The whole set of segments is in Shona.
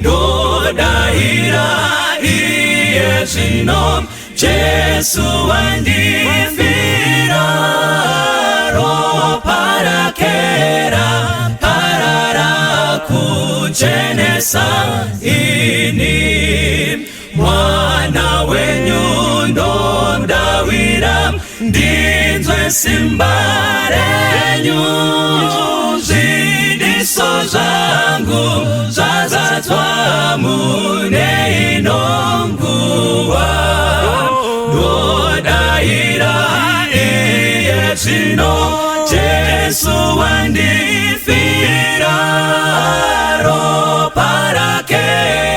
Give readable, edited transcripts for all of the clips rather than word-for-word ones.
ndodahira iye zvino Jesu wandifira ropa rake raparara kuchenesa ini mwana wenyu ndomdawira ndinzwe simba renyu zvidiso zvangu zvazadzwa mune inonguva ndodahira iye zvino Jesu wandifira ropa rake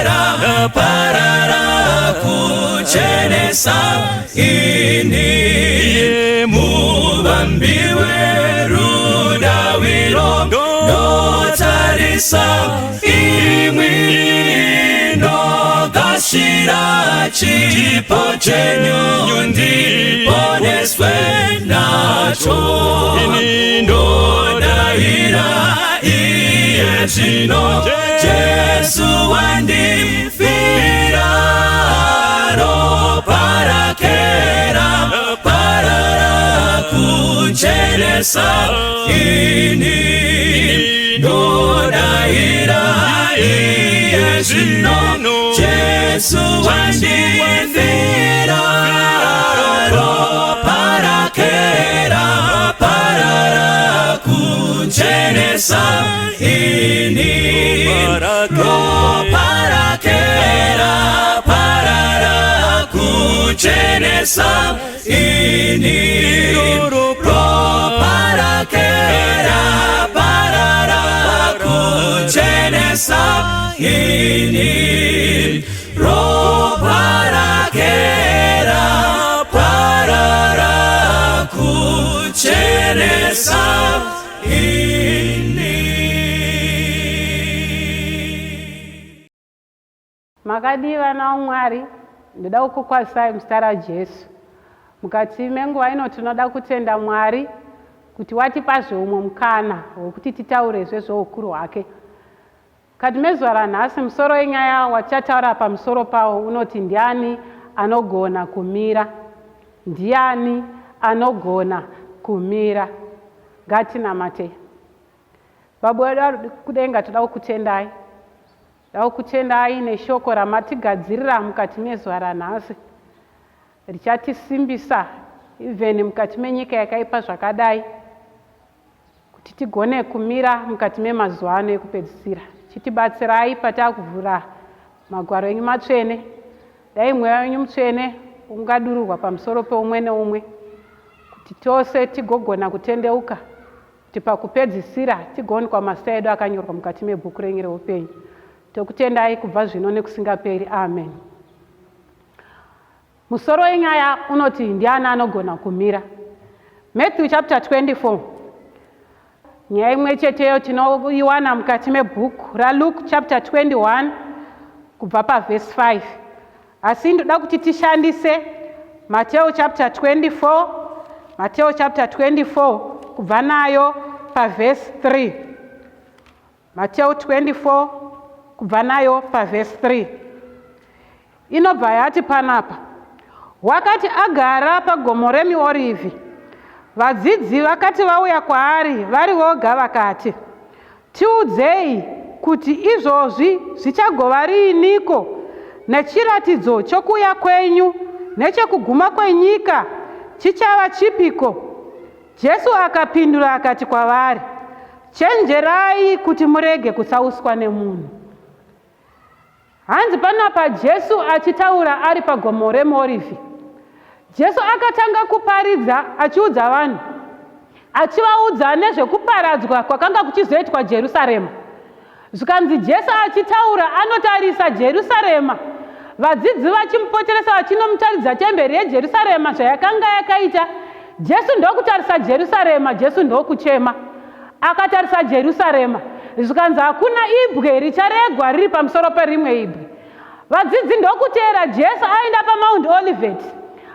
raparara kuchenesa ini muvambiwe rudawiro ndotarisa imwi ndogashira chipo chenyu ndiponeswe nacho ndodahira iye zvino Jesu wandifira ropa rake raparara kuchenesa ini ndodahira iye zvino Jesu wandifira ropa rake raparara kuchenesa ini ropa rake raparara kuchenesa ini ropa rake raparara kuchenesa ini ropa rake raparara kuchenesa ini. Makadiwa na Mwari, ndoda kukwasai mstara Jesu. Mukati menguva ino tinoda kutenda Mwari kuti watipa zveumwe mukana wekuti titaure zveukuru hwake. Kati mezuva ranhasi musoro wenyaya watichataura pamusoro pawo unoti ndiani anogona kumira? Ndiyani anogona kumira? Ngatinamate. Baba wedu kudenga toda kukutendai. Toda kukutendai neshoko ramatigadzirira mukati mezuva ranhasi. Richatisimbisa even mukati menyika yakaipa zvakadai kuti tigone kumira mukati memazuva ano ekupedzisira. Chitibatsirai patakuvhura magwaro enyu matsvene. Dai mweya wenyu mutsvene ungadururwa pamusoro peumwe neumwe kuti tose tigogona kutendeuka kuti pakupedzisira tigoonekwa mazita edu akanyorwa mukati mebhuku renyu reupenyu. Tokutendai kubva zvino nekusingaperi. Amen. Musoro wenyaya unoti ndiani anogona kumira? Matthew chapter 24. Nyaya imwe cheteyo tinoiwana mukati mebhuku raLuke chapter 21 kubva paverse 5. Asi ndoda kuti tishandise Matthew chapter 24, Matthew chapter 24 kubva nayo paverse 3. Matthew 24 kubva nayo paverse 3. Inobva yati panapa: wakati agara pagomo reMiorivhi, vadzidzi vakati vauya kwaari vari voga vakati, tiudzei kuti izvozvi zvichagova riiniko, nechiratidzo chokuuya kwenyu nechekuguma kwenyika chichava chipiko? Jesu akapindura akati kwavari, chenjerai kuti murege kutsauswa nemunhu. Hanzi panapa Jesu achitaura ari pagomo reMiorivhi. Jesu akatanga kuparidza achiudza vanhu, achivaudza nezvekuparadzwa kwakanga kuchizoitwa Jerusarema. Zvikanzi Jesu achitaura anotarisa Jerusarema, vadzidzi vachimupoteresa vachinomutaridza temberi yeJerusarema zvayakanga yakaita. Jesu ndokutarisa Jerusarema, Jesu ndokuchema. Akatarisa Jerusarema, zvikanzi hakuna ibwe richaregwa riri pamusoro perimwe ibwe. Vadzidzi ndokuteera Jesu aenda paMount Olivet.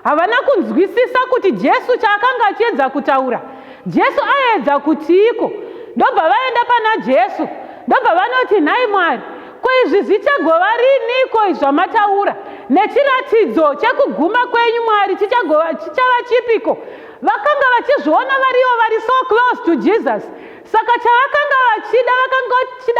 Havana kunzwisisa kuti Jesu chaakanga achiedza kutaura, Jesu aedza kutiko. Ndobva vaenda pana Jesu, ndobva vanoti, nhai Mwari, ko izvi zvichagova riniko zvamataura? Nechiratidzo chekuguma kwenyu Mwari chichava chipiko? Vakanga vachizviona varivo vari so close to Jesus. Saka chavakanga vachida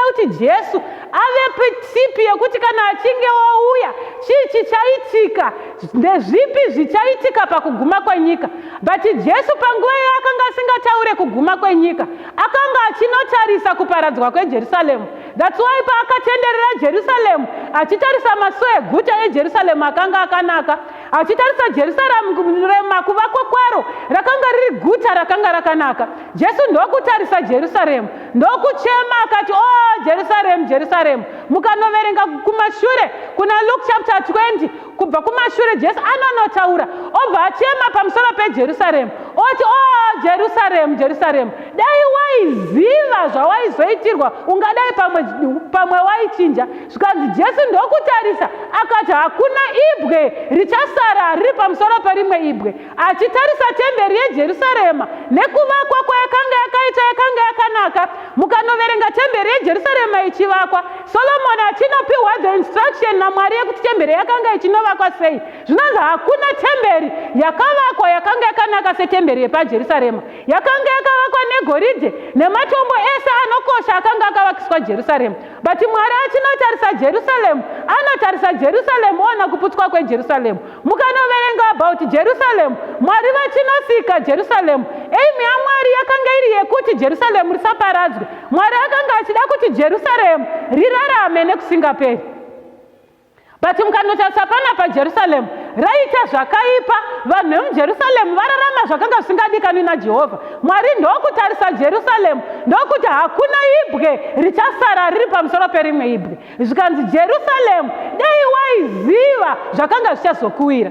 kuti Jesu ave pitipi yekuti kana achinge wauya chii chichaitika, ndezvipi zvichaitika pakuguma kwenyika. But Jesu panguva akanga asingataure kuguma kwenyika, akanga achinotarisa kuparadzwa kweJerusaremu. That's why paakatenderera Jerusaremu achitarisa masuo eguta eJerusaremu akanga akanaka, achitarisa Jerusaremu kuvakwa kwaro rakanga riri guta rakanga rakanaka. Jesu ndokutarisa Jerusaremu, ndokuchema akati, oh Jerusalem, Jerusalem. Mukanoverenga kumashure kuna Luke chapter 20, kubva kumashure Jesu anonotaura obva achema pamusoro peJerusaremu oti, oh Jerusalem, Jerusalem, dai waiziva zvawaizoitirwa ungadai pamwe waichinja. Zvikanzi Jesu ndokutarisa akati hakuna ibwe richasara riri pamusoro perimwe ibwe, achitarisa temberi yeJerusarema nekuvakwa kwayakanga yakaita yakanga yakanaka. Mukanoverenga temberi yeJerusarema ichivakwa, Solomoni achinopiwa the instruction naMwari yekuti temberi yakanga ichinovakwa sei. Zvinonzi hakuna temberi yakavakwa yakanga yakanaka setemberi yepaJerusarema. Yakanga yakavakwa negoridhe nematombo ese anokosha akanga akavakiswa Jerusarema. But Mwari achinotarisa Jerusalem, anotarisa Jerusalem ona kuputswa kweJerusaremu. Mukanoverenga about Jerusalem, Mwari vachinosika Jerusalem, aim yaMwari yakanga iri yekuti Jerusalem risaparadzwe. Mwari akanga achida kuti Jerusalem rirarame nekusingaperi. But mukanotarisa panapa Jerusalem raita zvakaipa, vanhu vemuJerusaremu vararama zvakanga zvisingadikanwi naJehovha. Mwari ndokutarisa Jerusalem ndokuti hakuna ibwe richasara riri pamusoro perimwe ibwe. Zvikanzi Jerusalem, dai waiziva zvakanga zvichazokuwira.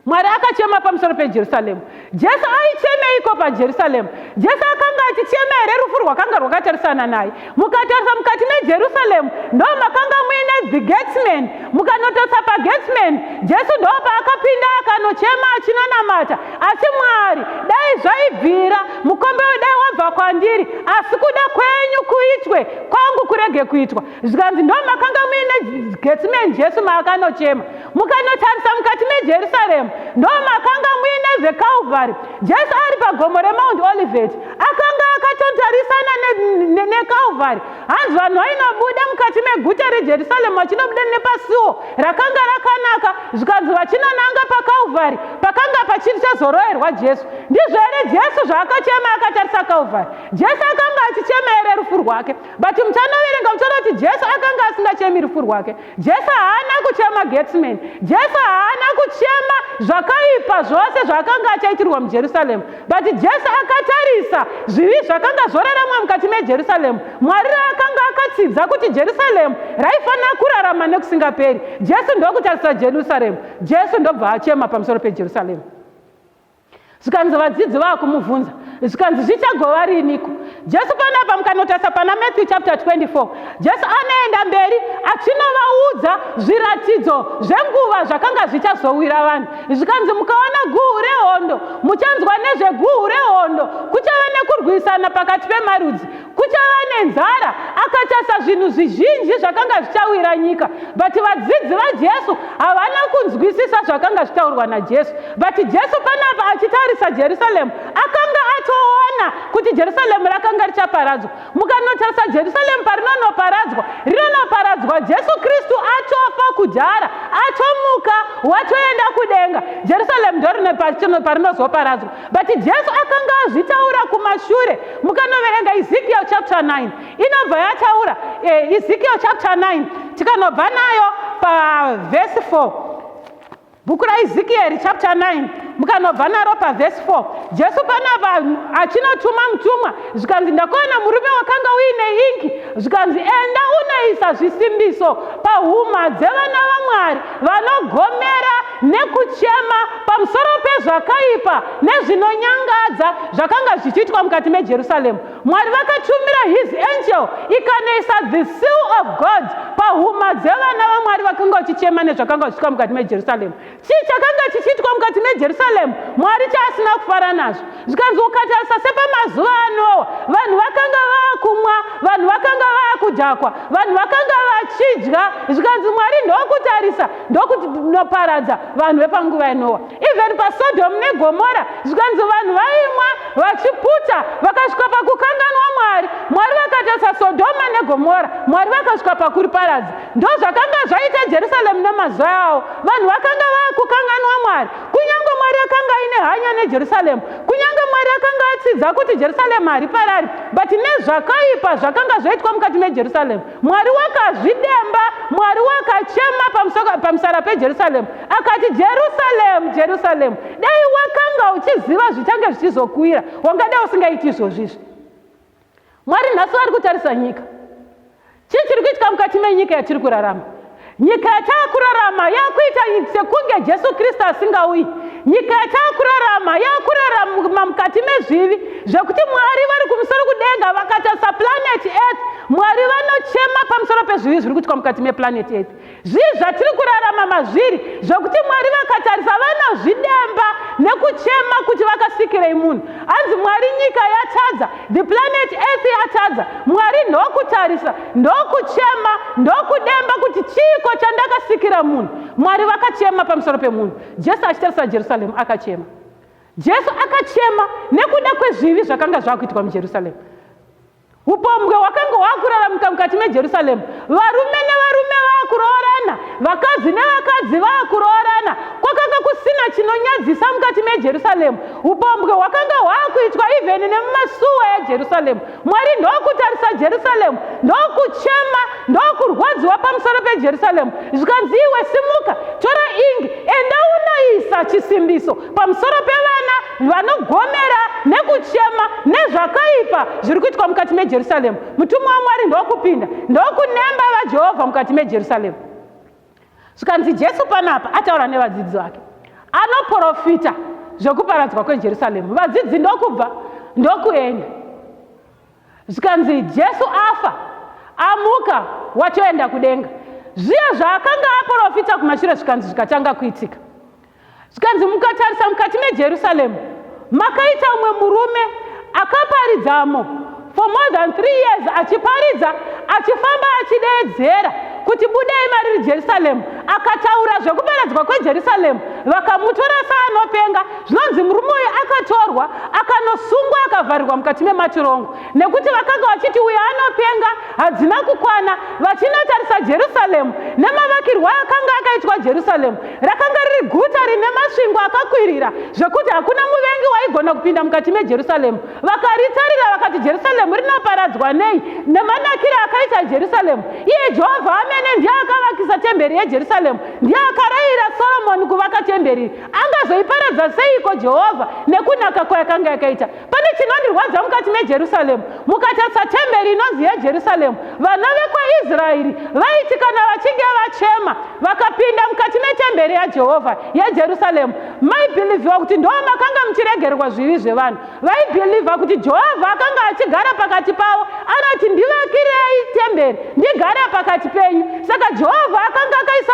Mwari akachema pamusoro peJerusaremu. Jesu aichemeiko paJerusaremu? Jesu akanga achichema here rufu rwakanga rwakatarisana naye? Mukatarisa mukati meJerusaremu ndo makanga muine the gatesmen. Mukanotarisa pagatesmen, Jesu ndo paakapinda akanochema achinonamata, asi Mwari, dai zvaibvira mukombe dai wabva kwandiri, asi kuda kwenyu kuitwe, kwangu kurege kuitwa. Zvikanzi ndo makanga muine gatesmen Jesu maakanochema. Mukanotarisa mukati meJerusaremu ndo makanga muine the Calvary. Jesu ari pagomo reMount Olivet akanga akatontarisana neCalvary. Hanzi vanhu vainobuda mukati meguta reJerusaremu vachinobuda nepasuo rakanga rakanaka, zvikanzi vachinonanga paCalvary pakanga pachizoroerwa Jesu. Ndizvo here Jesu zvaakachema akatarisa Calvary? Jesu akanga achichema here rufu rwake? But muchanoverenga muchaona kuti Jesu akanga asingachemi rufu rwake. Jesu haana kuchema gatesmen. Jesu haana kuchema zvakaipa zvose zvakanga achaitirwa muJerusaremu. But Jesu akatarisa zvivi zvakanga zvoraramwa mukati meJerusaremu. Mwari akanga akatsidza kuti Jerusaremu raifanira kurarama nekusingaperi. Jesu ndokutarisa Jerusaremu. Jesu ndobva achema pamusoro peJerusaremu. Zvikanzi vadzidzi vakumubvunza, zvikanzi zvichagova riniko? Jesu panapa mukanotarisa pana Matthew chapter 24, Jesu anoenda mberi achinovaudza zviratidzo zvenguva zvakanga zvichazowira vanhu. Zvikanzi mukaona guhu rehondo, muchanzwa nezveguhu rehondo, kuchava nekurwisana pakati pemarudzi, kuchava nenzara. Akatarisa zvinhu zvizhinji zvakanga zvichawira nyika, but vadzidzi vaJesu havana kunzwisisa zvakanga zvitaurwa naJesu. But Jesu panapa achitarisa Jerusalemu akanga atoona kuti Jerusalemu rakanga richaparadzwa. Mukanotarisa Jerusalemu rinoparadzwa Jesu Kristu atofa kudhara, atomuka, watoenda kudenga. Jerusalemu ndo parinozoparadzwa. But Jesu akanga azvitaura kumashure. Mukanoverenga Ezekiel chapter 9 inobva yataura, Ezekiel chapter 9 tikanobva nayo paverse 4. Bhuku raEzekieri chapter 9 mukanobva naro paverse 4. Jesu panapa achinotuma mutumwa, zvikanzi ndakaona murume wakanga uine ingi, zvikanzi enda unoisa zvisimbiso pahuma dzevana vaMwari vanogomera nekuchema pamusoro pezvakaipa nezvinonyangadza zvakanga zvichiitwa mukati meJerusaremu. Mwari vakatumira his angel ikanoisa the seal of God pahuma dzevana vaMwari vakanga vachichema nezvakanga zvichiitwa mukati meJerusaremu. Chii chakanga chichiitwa mukati meJerusaremu Mwari chaasina kufara nazvo. Zvikanzi ukatarisa sepamazuva anowa, vanhu vakanga vakumwa, vanhu vakanga kudhakwa, vanhu vakanga vachidya, zvikanzi Mwari ndokutarisa ndokuparadza vanhu vepanguva yaNoa. Even paSodhomu neGomora, zvikanzi vanhu vaimwa vachiputa, vakasvika pakukanganwa Mwari. Mwari vakatarisa Sodhoma neGomora, Mwari vakasvika pakuriparadza. Ndozvakanga zvaita Jerusaremu namazuva avo. Vanhu vakanga vakukanganwa Mwari. Kunyange Mwari akanga aine hanya neJerusaremu, kunyange Mwari akanga atsidza kuti Jerusaremu hariparari, but nezvakaipa zvakanga zvaitwa mukati meJerusaremu, Mwari wakazvidemba. Mwari wakachema pamusara peJerusaremu akati, Jerusaremu, Jerusaremu, dai wakanga uchiziva zvichange zvichizokuira, wangadai usingaiti izvozvizvi. Mwari nhasi ari kutarisa nyika. Chii chiri kuitika mukati menyika yatiri kurarama? Nyika yatakurarama yakuita sekunge Jesu Kristu asingauyi. Nyika yatakurarama yakurarama mukati mezvivi zvekuti Mwari vari kumusoro kudenga vakatarisa planet Earth, Mwari vanochema pamusoro pezvivi zviri kuitika mukati meplanet Earth. Zvivi zvatiri kurarama mazviri zvekuti Mwari vakatarisa vanozvidemba nekuchema kuti vakasikirei munhu. Hanzi Mwari nyika yatadza, the planet Earth yatadza. Mwari ndokutarisa, ndokuchema, ndokudemba kuti chiko chandakasikira munhu. Mwari vakachema pamusoro pemunhu. Jesu achitarisa Jerusaremu akachema. Jesu akachema nekuda kwezvivi zvakanga zvakuitwa muJerusaremu. Upombwe hwakanga hwakuraramuka mukati meJerusaremu. Varume nevarume vakuroorana, vakadzi nevakadzi vakuroorana. Kwakanga kusina chinonyadzisa mukati meJerusaremu. Upombwe hwakanga hwakuitwa even nemumasuo eJerusaremu. Mwari ndokutarisa Jerusaremu, ndokuchema, ndokurwadziwa pamusoro peJerusaremu. Zvikanzi iwe simuka, tora ingi, enda unoisa chisimbiso pamusoro pevana vanogomera nekuchema nezvakaipa zviri kuitwa mukati meJerusaremu. Mutumwa waMwari ndokupinda, ndokunemba vaJehovha mukati meJerusaremu. Zvikanzi Jesu panapa ataura nevadzidzi vake, anoprofita zvekuparadzwa kweJerusaremu. Vadzidzi ndokubva ndokuenda. Zvikanzi Jesu afa, amuka, watoenda kudenga. Zviya zvaakanga aprofita kumashure zvikanzi zvikatanga kuitika. Zvikanzi mukatarisa mukati meJerusaremu makaita umwe murume akaparidzamo for more than 3 years, achiparidza, achifamba achideedzera kuti budei mariri Jerusaremu. Akataura zvekuparadzwa kweJerusaremu, vakamutora saanopenga. Zvinonzi murume uyu akatorwa akanosungwa akavharirwa mukati mematirongo, nekuti vakanga vachiti uyu anopenga, hadzina kukwana. Vachinotarisa Jerusaremu nemavakirwo akanga akaitwa Jerusaremu, rakanga riri guta rine masvingo akakwirira zvekuti hakuna muvengi waigona kupinda mukati meJerusaremu. Vakaritarira vakati Jerusaremu rinoparadzwa nei nemanakire akaita Jerusaremu. Iye Jehovha amene ndiye akavakisa temberi yeJerusaremu, ndiye akarayira Soromoni kuvaka temberi. Angazoiparadza seiko Jehovha nekunaka kwayakanga yakaita? Pane chinondirwadza mukati meJerusaremu. Mukatarisa temberi inonzi yeJerusaremu, vana vekwaIsraeri vaiti kana vachinge vachema vakapinda mukati metemberi yaJehovha yeJerusaremu, maibhilivhiwa kuti ndo makanga muchiregererwa zvivi zvevanhu. Vaibhilivha kuti Jehovha akanga achigara pakati pavo, anoti ndivakirei temberi ndigare pakati penyu. Saka Jehovha akanga akaisa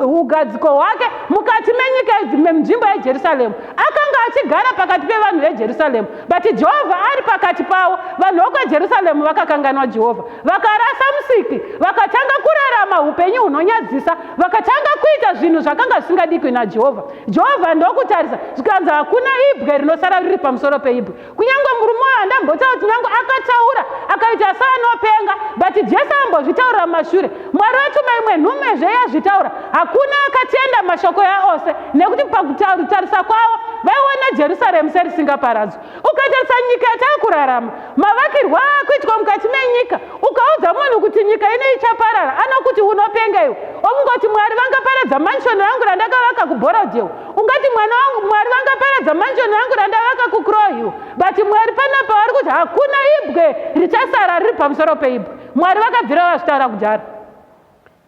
ugadziko hwake mukati menyika menzvimbo yeJerusaremu. Akanga achigara pakati pevanhu veJerusaremu, but Jehovha ari pakati pavo. Vanhu vokweJerusaremu vakakanganwa Jehovha, vakarasa musiki, vakatanga kurarama upenyu hunonyadzisa, vakatanga kuita zvinhu zvakanga zvisingadikwi naJehovha. Jehovha ndokutarisa, zvikanzi hakuna ibwe rinosara riri pamusoro peibwe. Kunyange murume uyu andambotaura kuti nyange akataura akaita saanopenga, but Jesu ambozvitaura mashure. Mwari wetu maimwe nhumezve yazvitaura, hakuna akatenda mashoko aose, nekuti pakutarisa kwavo vaiona Jerusaremu serisingaparadzwi. Ukatarisa nyika yatakurarama, mavakirwo akuitwa mukati menyika, ukaudza munhu kuti nyika ino ichaparara, anokuti unopenga iwe. Omungoti Mwari vangaparadza manshoni rangu randakavaka kuBorodheo, ungati mwana wangu Mwari vangaparadza manshoni rangu randavaka kuKrohill, but Mwari panapa vari kuti hakuna ibwe richasara riri pamusoro peibwe. Mwari vakabvira vazvitaura kudhara,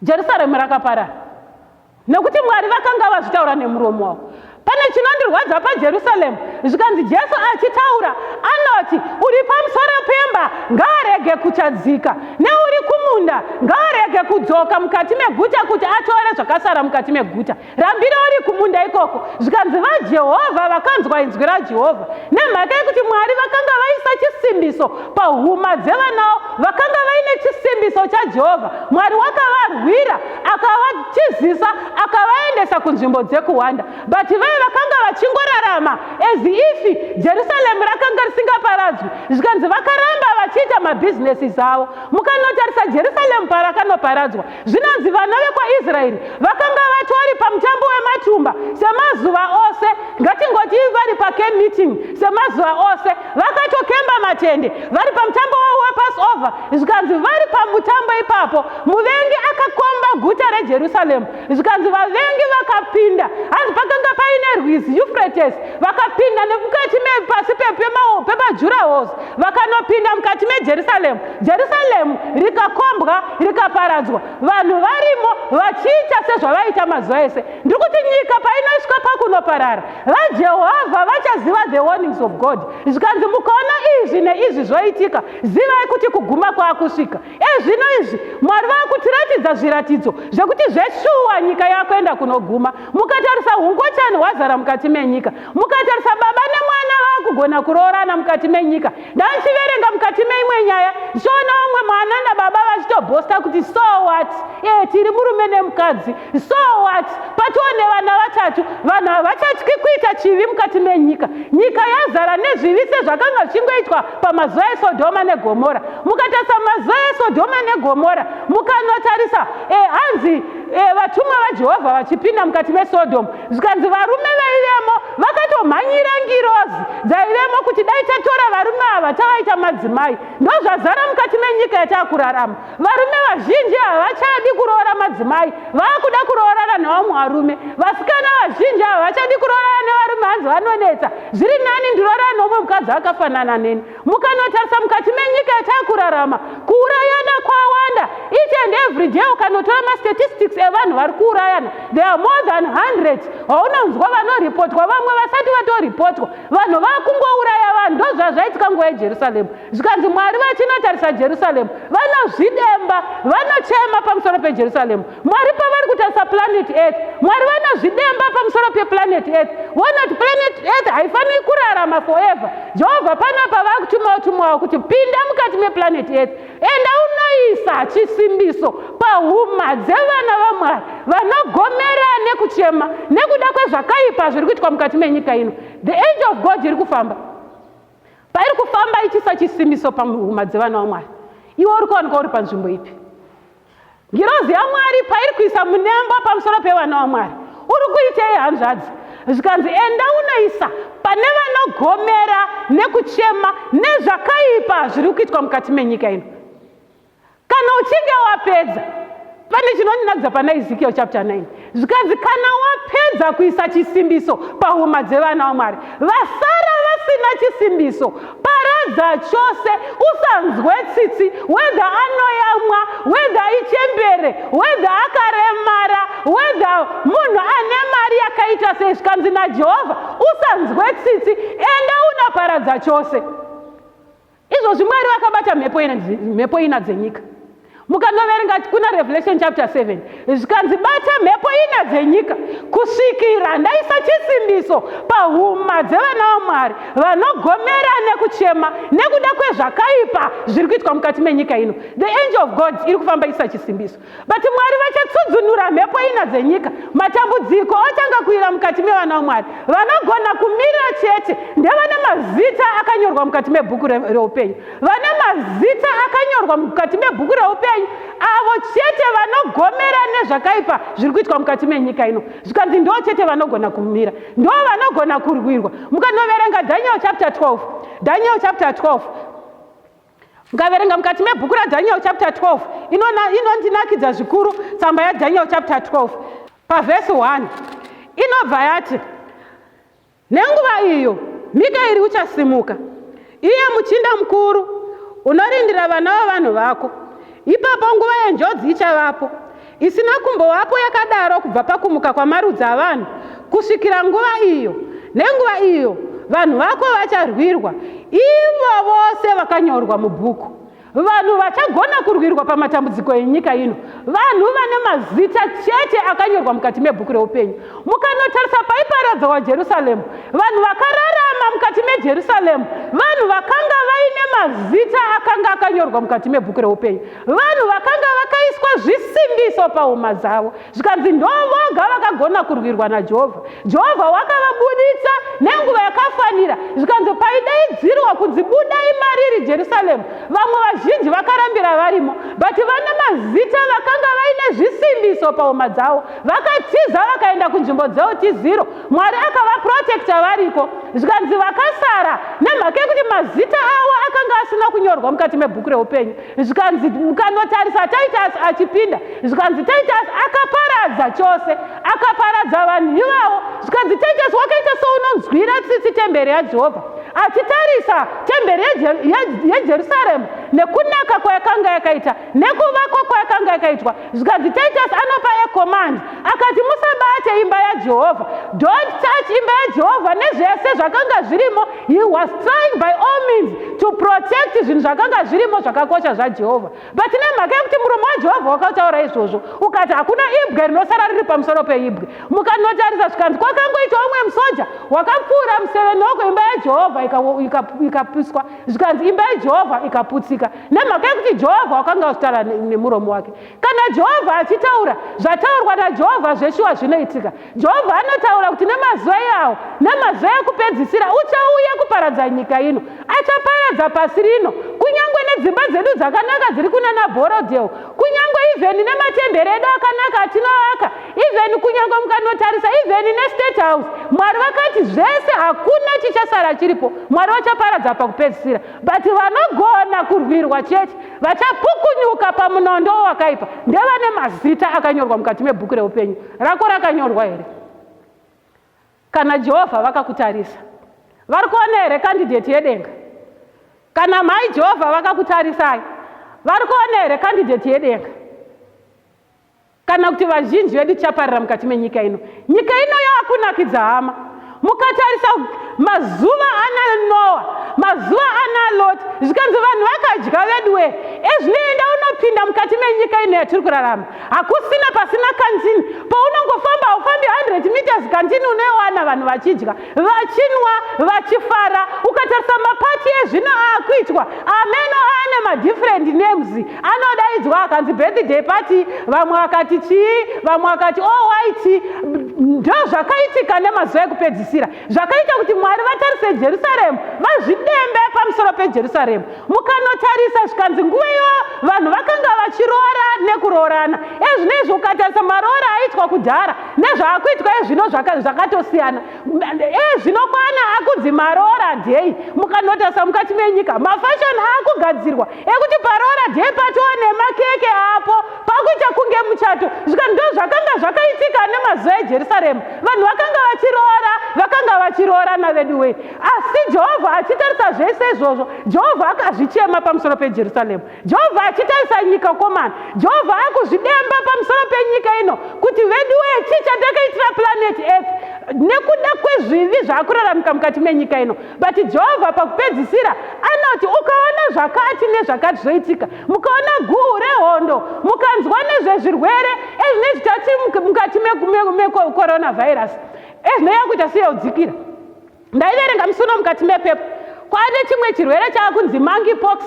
Jerusaremu rakaparara, nekuti Mwari vakanga vazvitaura nemuromo wavo. Pane chinondirwadza paJerusaremu, zvikanzi Jesu achitaura anoti uri pamusoro pemba ngaarege kuchadzika, neuri kumunda ngaarege kudzoka mukati meguta kuti atore zvakasara mukati meguta. Rambira uri kumunda ikoko. Zvikanzi vaJehovha vakanzwa inzwi raJehovha, nemhaka yekuti Mwari vakanga vaisa chisimbiso pahuma dzevanavo, vakanga vaine chisimbiso chisimbiso chaJehovha. Mwari wakavarwira, akavachizisa, akavaendesa kunzvimbo dzekuwanda. But veve vakanga vachingorarama as if Jerusalem rakanga risingaparadzwi. Zvikanzi vakaramba vachiita mabhizinesi avo. Mukanotarisa Jerusalem parakanoparadzwa, zvinonzi vana vekwaIsraeri vakanga vatori pamutambo wematumba semazuva ose. Ngatingoti vari pacamp meeting semazuva ose, vakatokemba matende vari pamutambo wePassover. Zvikanzi vari pamutambo ipapo, muvengi akakomba guta reJerusalem. Zvikanzi vavengi vakapinda, hanzi pakanga paine rwizi Euphrates, vakapinda nemukati mepasi pepajurahos, vakanopinda mukati meJerusalem. Jerusalem rikakombwa, rikaparadzwa, vanhu varimo vachiita sezvavaita mazuva ese. Ndiri kuti nyika painosvika pakunoparara, vaJehovha vachaziva the warnings of God. Zvikanzi mukaona izvi neizvi zvoitika, zivai kuti kuguma kwaakusvika. Zvino izvi Mwari vaakutiratidza zviratidzo zvekuti zveshuwa nyika yakuenda kunoguma. Mukatarisa ungotani hwazara mukati menyika, mukatarisa baba nemwana vaakugona kuroorana mukati menyika. Ndachiverenga mukati meimwe nyaya, ndichiona umwe mwana nababa vachitobhosta kuti so what, tiri murume nemukadzi, so what, patione vana vatatu, vanhu havachatyi kuita chivi mukati menyika. Nyika yazara nezvivi sezvakanga zvichingoitwa pamazuva eSodhoma neGomora. Mukatarisa mazuva eSodhoma neGomora, mukanotarisa hanzi vatumwa vaJehovha vachipinda mukati meSodhoma, zvikanzi varume vaivemo vakatomhanyira ngirozi dzaivemo kuti dai tatora varume ava tavaita madzimai. Ndozvazara mukati menyika yataakurarama. Varume vazhinji havachadi kuroora madzimai, vaakuda kuroorana nevamwe varume. Vasikana vazhinji havachadi kuroorana nevarume, hanzi vanonetsa. Zviri nani ndiroorana nomwe mukadzi akafanana neni. Mukanotarisa mukati menyika yataakurarama, kuurayana kwawanda. Each and every day ukanotora mastatistics evanhu vari kuurayana, there are more than 100. Haunonzwa vanoripotwa, vamwe vasati vatoripotwa. Vanhu vakungouraya vanhu. Ndozvazvaitika nguva yeJerusaremu. Zvikanzi Mwari vachinotarisa Jerusalem, vanozvidemba, vanochema pamusoro peJerusaremu. Mwari pavari kutarisa planet Earth, Mwari vanozvidemba pamusoro peplanet Earth. Vona kuti planet Earth haifaniri kurarama forever. Jehovha panapa vakutumawo kuti pinda mukati meplanet Earth, enda unoisa chisimbiso pahuma dzevana vaMwari vanogomera nekuchema nekuda kwezvakaipa zviri kuitwa mukati menyika ino. The angel of God iri kufamba, pairi kufamba ichisa chisimbiso pahuma dzevana vaMwari. Iwe uri kuwanika uri panzvimbo ipi? Ngirozi yaMwari pairi kuisa munemba pamusoro pevana vaMwari, uri kuitei hanzvadzi? Zvikanzi enda unoisa pane vanogomera nekuchema nezvakaipa zviri kuitwa mukati menyika ino. Kana uchinge wapedza, pane chinondinakidza pana Ezekiel chapter 9. Zvikanzi kana wapedza kuisa chisimbiso pahuma dzevana vaMwari, vasara vasina chisimbiso, paradza chose, usanzwe tsitsi, whether anoyamwa, whether ichembere, whether akaremara, whether munhu ane mari yakaita sei. Zvikanzi naJehovha usanzwe tsitsi, enda unaparadza chose. Izvozvi Mwari vakabata mhepo ina dzenyika. Mukanoverenga kuna Revelation chapter 7, zvikanzi bata mhepo ina dzenyika kusvikira ndaisa chisimbiso pahuma dzevana vaMwari vanogomera nekuchema nekuda kwezvakaipa zviri kuitwa mukati menyika ino. The angel of God iri kufamba isa chisimbiso. But Mwari vachatsudzunura mhepo ina dzenyika, matambudziko otanga kuira mukati mevana vaMwari. Vanogona kumira chete ndevane mazita akanyorwa mukati mebhuku reupenyu, vane mazita akanyorwa mukati mebhuku reupenyu, avo chete vanogomera nezvakaipa zviri kuitwa mukati menyika ino. Zvikanzi ndo chete vanogona kumira, ndo vanogona kurwirwa. Mukanoverenga Daniel chapter 12, Daniel chapter 12, mukaverenga mukati mebhuku raDaniel chapter 12, inondinakidza zvikuru tsamba yaDaniel chapter 12 pavhesi 1 inobva yati, nenguva iyo Mikaeri uchasimuka, iye muchinda mukuru unorindira vana vavanhu vako. Ipapo nguva yenjodzi ichavapo, isina kumbovapo yakadaro kubva pakumuka kwamarudzi avanhu kusvikira nguva iyo. Nenguva iyo vanhu vako vacharwirwa, ivo vose vakanyorwa mubhuku, vanhu vachagona kurwirwa pamatambudziko enyika ino vanhu vane mazita chete akanyorwa mukati mebhuku reupenyu. Mukanotarisa paiparadzwa Jerusaremu, vanhu vakararama mukati mejerusaremu vanhu vakanga vaine mazita akanga akanyorwa mukati mebhuku reupenyu, vanhu vakanga vakaiswa zvisimbiso pahuma dzavo zvikanzi ndovoga vakagona kurwirwa najehovha. Jehovha wakavabuditsa nenguva yakafanira zvikanzi paidaidzirwa kunzi budai mariri Jerusaremu, vamwe vazhinji vakarambira varimo, but vane mazita vakanga vaine zvisimbiso pahuma dzavo vakatiza vakaenda kunzvimbo dzeutiziro. Mwari akavaprotekta variko zvikanzi vakasara nemhaka yekuti mazita avo akanga asina kunyorwa mukati mebhuku reupenyu. Zvikanzi mukanotarisa Titus achipinda zvikanzi Titus akaparadza chose, akaparadza vanhu ivavo. Zvikanzi Titus wakaita seunonzwira tsitsi temberi yajehovha achitarisa temberi yejerusaremu nekunaka kwayakanga yakaita nekuvakwa kwayakanga yakaitwa. Zvikanzi Titus anopa command akati musabate imba yajehovha, don't touch imba yajehovha nezvese zvakanga zvirimo. He was trying by all means to protect zvinhu zvakanga zvirimo zvakakosha zvajehovha, but nemhaka yekuti muromo wajehovha wakataura izvozvo ukati hakuna ibwe rinosara riri pamusoro peibwe. Mukanotarisa zvikanzi kwakangoita umwe musoja wakapfuura musevenoko imba yajehovha ikapiswa, zvikanzi imba yajehovha ikaputsika nemhaka yekuti jehovha wakanga achitaura nemuromo wake. Kana jehovha achitaura zvataurwa najehovha zveshuwa zvinoitika. Jehovha anotaura kuti nemazuva iyawo nemazuva ekupedzisira uchauya kuparadza nyika ino, achaparadza pasi rino, kunyangwe nedzimba dzedu dzakanaka dziri kuna nabhorodheo, kunyangwe ivheni nematemberi edu akanaka atinovaka, ivheni kunyangwe mukanotarisa ivheni nestate house. Mwari vakati zvese hakuna chichasara chiripo, Mwari vachaparadza pakupedzisira, but vanogona kurwirwa chete vachapukunyuka pamunondo wakaipa ndevane mazita akanyorwa mukati mebhuku reupenyu. Rako rakanyorwa here? Kana jehovha vakakutarisa vari kuona here kandidheti yedenga? Kana mai jehovha vakakutarisai vari kuona here kandidheti yedenga? Kana kuti vazhinji vedu tichaparira mukati menyika ino? Nyika ino yakunakidza hama. Mukatarisa mazuva ana Noa, mazuva ana Lot, zvikanzi vanhu vakadya vedu we ezvinoenda unopinda mukati menyika ino yatiri kurarama hakusina pasina kantini. Paunongofamba haufambi 100 meters kantini unoiwana vanhu vachidya vachinwa vachifara. Ukatarisa mapati ezvino akuitwa ameno ane madifferent names, anodaidzwa akanzi birthday party, vamwe vakati chii, vamwe vakati all white. Ndo zvakaitika nemazuva ekupedzisira zvakaita kuti Mwari vatarise Jerusaremu vazvidembe pamusoro pejerusaremu. Mukanotarisa zvikanzi nguva iyo vanhu vakanga vachiroora nekuroorana. Ezvinezvi ukatarisa maroora aitwa kudhara nezvaakuitwa ezvino zvakatosiyana. Ezvino kwana akunzi maroora day. Mukanotarisa mukati menyika mafashoni akugadzirwa ekuti paroora day patoo nemakeke apo pakuita kunge muchato. Zvikanzi ndo zvakanga zvakaitika nemazuva ejerusaremu. Vanhu vakanga vachiroorana vedu we. Asi jehovha achitarisa zvese izvozvo, jehovha akazvichema pamusoro pejerusaremu. Jehovha achitarisa nyika komana, jehovha akuzvidemba pamusoro penyika ino kuti vedu we chichatakaitira planet earth nekuda kwezvivi zvakuraramika mukati menyika ino. But jehovha pakupedzisira anoti ukaona zvakati nezvakati zvoitika, mukaona guhu rehondo, mukanzwa nezvezvirwere ezvinezvitati mukati mecoronavirus ezvinoya kuita seyeudzikira. Ndaiverenga musuno mukati mepepo kwaane chimwe chirwere chaakunzi monkeypox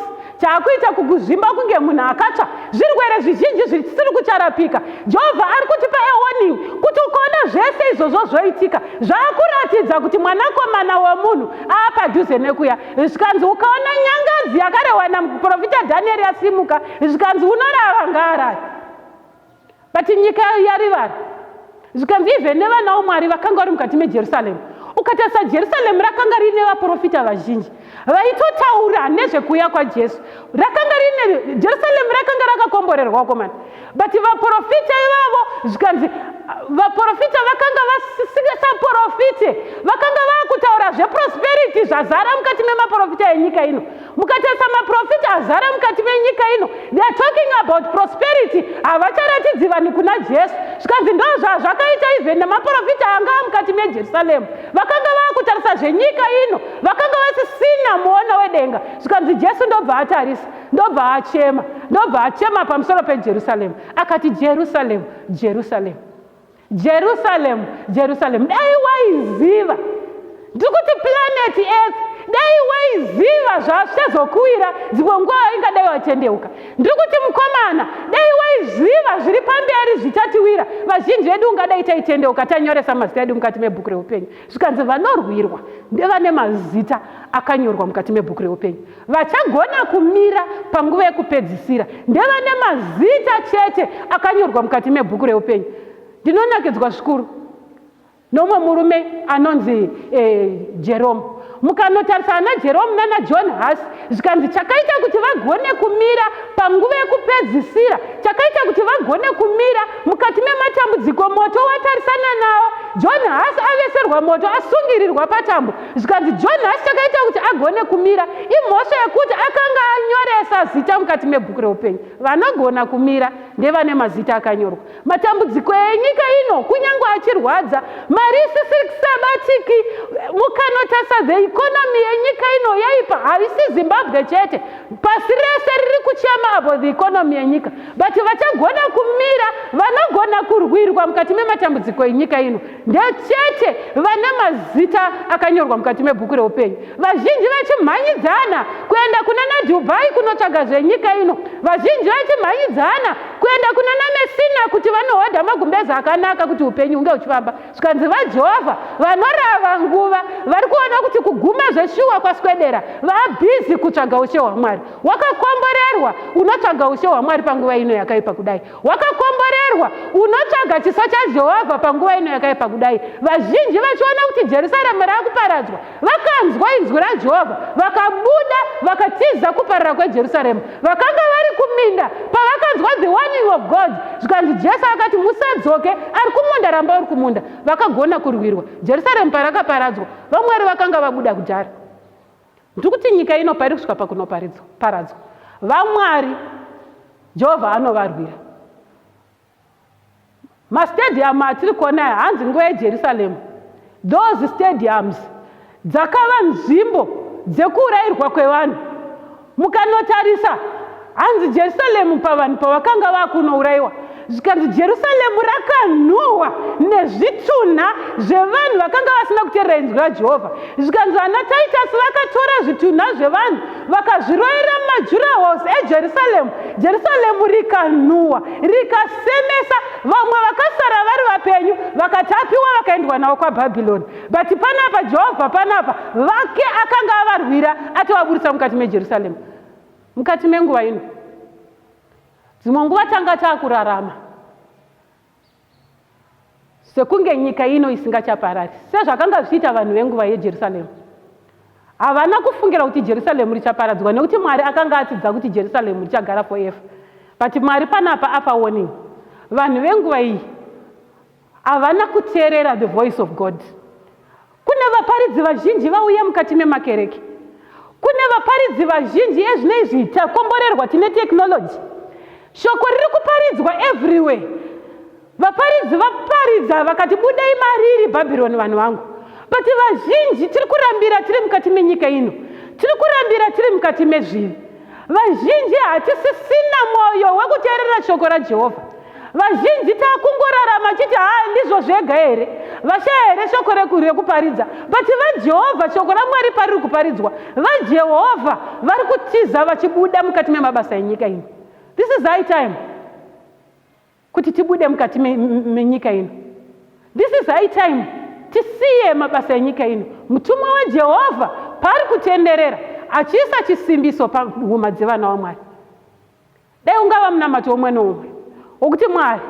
chaakuita kukuzvimba kunge munhu akatsva. Zvirwere zvizhinji zvisiri kucharapika. Jehovha ari kutipa warning kuti ukaona zvese izvozvo zvoitika zvaakuratidza kuti mwanakomana wemunhu aapadhuze nekuya. Zvikanzi ukaona nyangadzi yakarehwa namuprofita Dhanieri yasimuka, zvikanzi unorava ngaarayi. But nyika yarivari zvikanzi ibve nevana vaMwari vakanga vari mukati mejerusaremu. Ukatarisa Jerusaremu rakanga rine vaprofita vazhinji vaitotaura nezvekuuya kwaJesu. Jerusaremu rakanga rakakomborerwa komana, but vaprofita ivavo zvikanzi vaprofita vakanga vasingasaprofite, vakanga vakutaura zveprosperity zvazara mukati memaprofita enyika ino. Mukatarisa maprofita azara mukati menyika ino, they are talking about prosperity, havacharatidzi vanhu kuna Jesu. Zvikanzi ndo zvakaita izve nemaprofita anga mukati mejerusaremu. Vakanga vakutarisa zvenyika ino, vakanga vasisina muono wedenga. Zvikanzi Jesu ndobva atarisa ndobva achema pamusoro pejerusaremu akati, Jerusalemu, Jerusalemu, Jerusalemu, Jerusalemu, dai waiziva, ndikuti planeti Earth, dai waiziva zvazvazokuwira dzimwe nguva ingadai watendeuka. Ndikuti mukomana, dai waiziva zviri pamberi zvichatiwira, vazhinji vedu ungadai taitendeuka tanyoresa mazita edu mukati mebhuku reupenyu. Zvikanzi vanorwirwa ndevane mazita akanyorwa mukati mebhuku reupenyu. Vachagona kumira panguva yekupedzisira ndevane mazita chete akanyorwa mukati mebhuku reupenyu. Ndinonakidzwa zvikuru nomwe murume anonzi Jerome. Mukanotarisana naJerome nana John Huss, zvikanzi chakaita kuti vagone kumira panguva yekupedzisira, chakaita kuti vagone kumira mukati mematambudziko moto watarisana nawo. John Huss aveserwa moto, asungirirwa patambo. Zvikanzi John Huss chakaita kuti agone kumira imhosva yekuti akanga anyoresa zita mukati mebhuku reupenyu. Vanogona kumira ndevane mazita akanyorwa. Matambudziko enyika ino kunyange achirwadza, mari isisiri sabatiki, mukanotarisa the economy yenyika ino yaipa, haisi Zimbabwe chete, pasi rese riri kuchema about the economy yenyika. But vachagona kumira, vanogona kurwirwa mukati mematambudziko enyika ino ndechete vane mazita akanyorwa mukati mebhuku reupenyu. Vazhinji vachimhanyidzana kuenda kuna naDubai kunotsvaga zvenyika ino. Vazhinji vachimhanyidzana kuenda kuna naMessina kuti vanohodha magumbezi akanaka kuti upenyu hunge uchifamba. Zvikanzi vaJehovha vanorava nguva vari kuona kuti kuguma zveshuwa kwaswedera, vabhizi kutsvaga ushe hwaMwari. Wakakomborerwa unotsvaga ushe hwaMwari panguva ino yakaipa kudai. Wakakomborerwa unotsvaga chiso chaJehovha panguva ino yakaipa kudai. Vazhinji vachiona kuti Jerusaremu rakuparadzwa, vakanzwa inzwi raJehovha, vakabuda vakatiza kuparara kweJerusaremu. Vakanga vari kuminda pavakanzwa the warning of God, zvikanzi Jesu akati, musadzoke, ari kumunda, ramba uri kumunda. Vakagona kurwirwa. Jerusaremu parakaparadzwa, vamwari vakanga vabuda kudhara. Ndikuti nyika ino pari kusvika pakunoparadzwa, vamwari Jehovha anovarwira. Mastadium atiri kuona hanzi nguva yeJerusaremu, those stadiums dzakava nzvimbo dzekuurayirwa kwevanhu. Mukanotarisa hanzi Jerusaremu pavanhu pavakanga vakunourayiwa, zvikanzi Jerusaremu rakanhuhwa nezvitunha zvevanhu vakanga vasina kuteerera inzwi raJehovha. Zvikanzi vana Titus vakatora zvitunha zvevanhu vakazviroyera mumajurahos eJerusaremu. Jerusaremu rikanhuhwa rikasemesa, vamwe vakasara vari vapenyu vakatapiwa vakaendwa navo kwaBhabhironi. But panapa Jehovha panapa vake akanga avarwira atovabudisa mukati meJerusaremu. Mukati menguva ino dzimwe nguva tanga taakurarama sekunge nyika ino isingachaparari, sezvakanga zvichiita vanhu venguva yeJerusaremu. Havana kufungira kuti Jerusaremu richaparadzwa nekuti Mwari akanga atidza kuti Jerusaremu richagara forever. But Mwari panapa apa warning. Vanhu venguva iyi havana kuteerera the voice of God. Kune vaparidzi vazhinji vauya mukati memakereke, kune vaparidzi vazhinji ezvinezvi takomborerwa tine technology, shoko riri kuparidzwa everywhere. Vaparidzi vaparidza vakati budai mariri Bhabhironi vanhu vangu. But vazhinji tiri kurambira tiri mukati menyika ino, tiri kurambira tiri mukati mezvivi. Vazhinji hatisisina mwoyo wekuteerera shoko raJehovha. Vazhinji takungorarama chiti ndizvo zvega here, vashaya here shoko rekuparidza. But vaJehovha, shoko raMwari pariri kuparidzwa, vaJehovha vari kutiza vachibuda mukati memabasa enyika ino. This is high time kuti tibude mukati menyika ino. This is high time tisiye mabasa enyika ino. Mutumwa waJehovha pari kutenderera achiisa chisimbiso pahuma dzevana vaMwari. Dai ungava munamato umwe noumwe wokuti Mwari,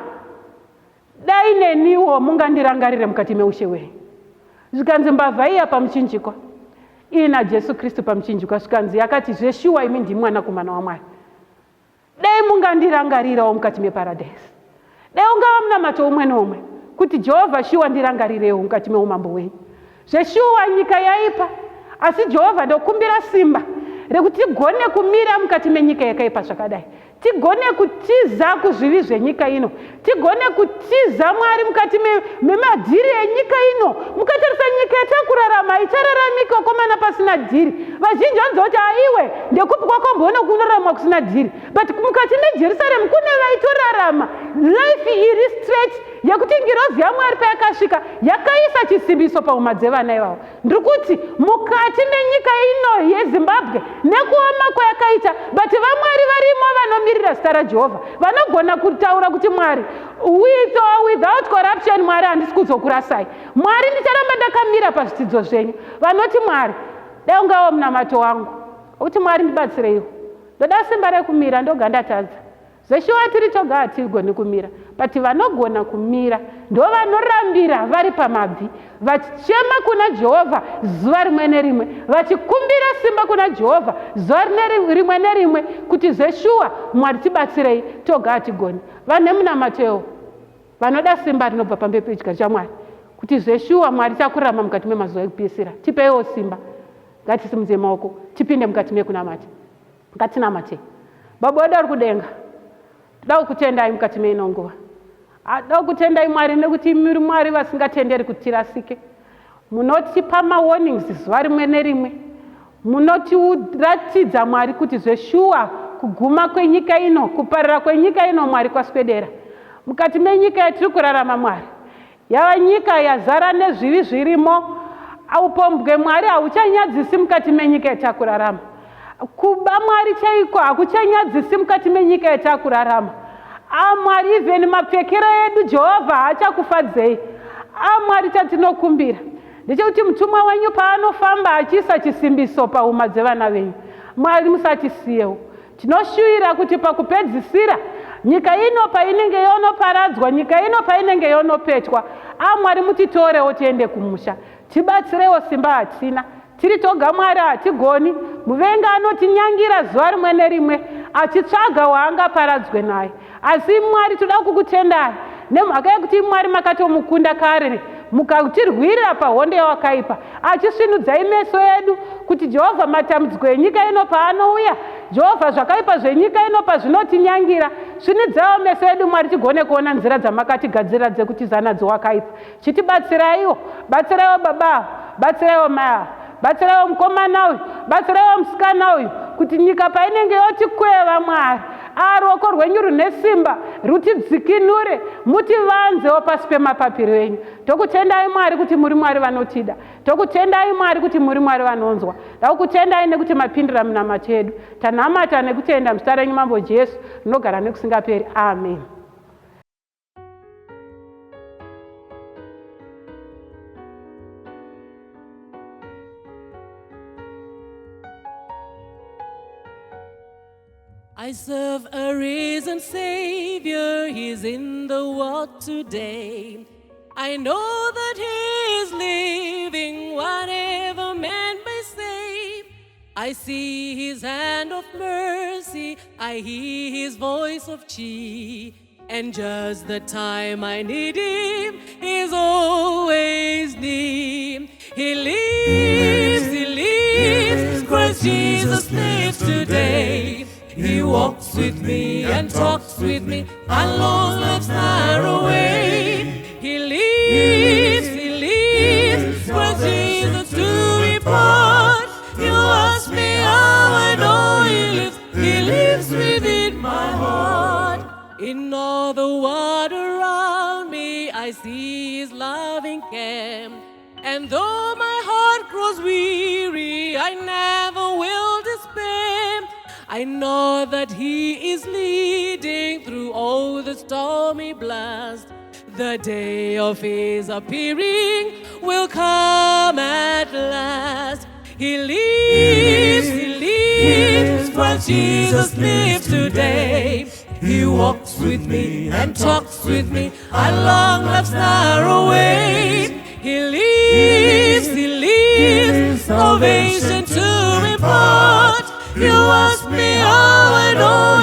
dai neniwo mungandirangarire mukati meushe wenyu. Zvikanzi mbavha iya pamuchinjikwa ina Jesu Kristu pamuchinjikwa, zvikanzi yakati, zveshuwa imi ndimi mwanakomana waMwari. Dai mungandirangarirawo mukati meparadise. Dai ungava munamato umwe noumwe kuti Jehovha shuwa ndirangarirewo mukati meumambo wenyu. Zveshuwa nyika yaipa, asi Jehovha ndokumbira simba rekuti tigone kumira mukati menyika yakaipa zvakadai. tigone kutiza kuzvivi zvenyika ino, tigone kutiza Mwari mukati memadhiri enyika ino. Mukatarisa nyika yatakurarama ichararamika komana pasina dhiri. Vazhinji vanzoti aiwe ndekupi kwakamboona kunorarama kusina dhiri, but mukati meJerusarema kune vaitorarama life iri straight yekuti ngirozi yaMwari payakasvika yakaisa chisimbiso pahuma dzevana ivavo. Ndiri kuti mukati menyika ino yeZimbabwe nekuoma kwayakaita, but vaMwari varimo vanomirira zita raJehovha, vanogona kutaura kuti Mwari, with or without corruption, Mwari handisi kuzokurasai. Mwari ndicharamba ndakamira pazvidzidzo zvenyu. Vanoti Mwari, dai ungawo munamato wangu kuti Mwari ndibatsireiwo, ndoda simba rekumira ndogandatadza. Zveshuwa tiri toga hatigoni kumira, but vanogona kumira ndo vanorambira vari pamabvi, vachichema kuna Jehovha zuva rimwe nerimwe, vachikumbira simba kuna Jehovha zuva rimwe nerimwe, kuti zveshuwa Mwari tibatsirei, toga hatigoni. Vane munamatewo vanoda simba rinobva pamberi pechigaro chaMwari, kuti zveshuwa Mwari takurarama mukati memazuva ekupedzisira, tipeiwo simba. Ngatisimudze maoko tipinde mukati mekunamata. Ngatinamate. Baba wedu ari kudenga, toda kukutendai mukati meino nguva. Toda kukutendai Mwari nekuti muri Mwari vasingatenderi kuti tirasike. Munotipa mawarnings zuva rimwe nerimwe, munotiratidza Mwari kuti zveshuwa kuguma kwenyika ino, kuparira kwenyika ino Mwari kwaswedera. Mukati menyika yatiri kurarama Mwari, yava nyika yazara nezvivi zvirimo, upombwe Mwari hauchanyadzisi mukati menyika yatakurarama. Kuba Mwari chaiko hakuchanyadzisi mukati menyika yatakurarama. Mwari, even mapfekero edu Jehovha haachakufadzei. Mwari, chatinokumbira ndechekuti mutumwa wenyu paanofamba achiisa chisimbiso pahuma dzevana venyu, Mwari musatisiyewo. Tinoshuvira kuti pakupedzisira nyika ino painenge yonoparadzwa, nyika ino painenge yonopetwa, Mwari mutitorewo tiende kumusha. Tibatsirewo simba hatina, tiri toga Mwari hatigoni. Muvenga anotinyangira zuva rimwe nerimwe achitsvaga waangaparadzwe naye. Asi Mwari, toda kukutendai nemhaka yekuti Mwari makatomukunda kare, mukatirwira pahondo yawakaipa, achisvinudzai meso edu kuti Jehovha matambudziko enyika ino paanouya, Jehovha zvakaipa zvenyika ino pazvinotinyangira, svinudzawo meso edu Mwari tigone kuona nzira dzamakatigadzirira dzekutiza nadzo wakaipa. Chitibatsiraiwo, batsiraiwo baba, batsiraiwo mai, batsiraiwo mukomana uyu, batsiraiwo musikana uyu, kuti nyika painenge yotikweva Mwari, ruoko rwenyu rune simba rutidzikinure, mutivanzewo pasi pemapapiro enyu. Tokutendai Mwari kuti muri Mwari vanotida, tokutendai Mwari kuti muri Mwari vanonzwa, takutendai nekuti mapindura munamato edu. Tanamata nekutenda muzita renyu Mambo Jesu rinogara nekusingaperi. Amen. I serve a risen Savior, He's in the world today. I know that He is living, whatever man may say. I see His hand of mercy, I hear His voice of cheer. And just the time I need Him, He's always near. He lives, Christ Jesus lives today. He walks with me and talks with me, alone lives far away. He lives, Christ Jesus to report. You ask me how I know He lives within my heart. In all the world around me, I see His loving care. And though my heart grows weary, I never will despair. I know that He is leading through all the stormy blast. The day of His appearing will come at last. He lives, Christ Jesus lives today. He walks with me and talks with me, along life's narrow way. He lives, salvation to impart. You ask me how I know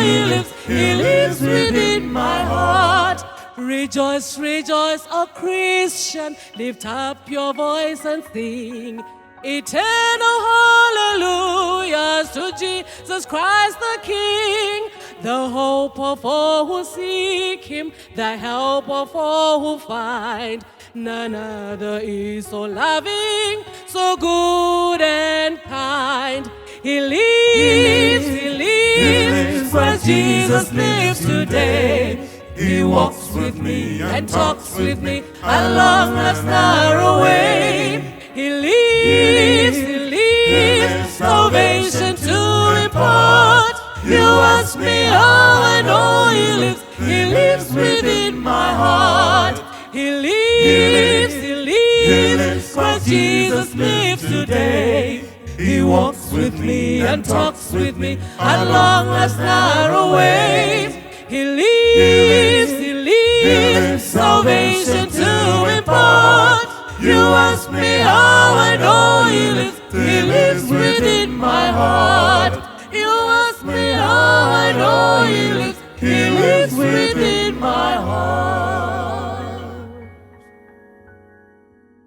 He lives within my heart. Rejoice, rejoice, O Christian, lift up your voice and sing. Eternal hallelujahs to Jesus Christ the King, the hope of all who seek him, the help of all who find. None other is so loving, so good and kind. He lives, Christ Jesus lives today. He walks with me and talks with me along life's narrow way. He lives, salvation to impart. You ask me how I know he lives within my heart. He lives, Christ Jesus lives today. He walks with me and talks with me along life's narrow way. He lives, salvation to impart. You ask me how I know he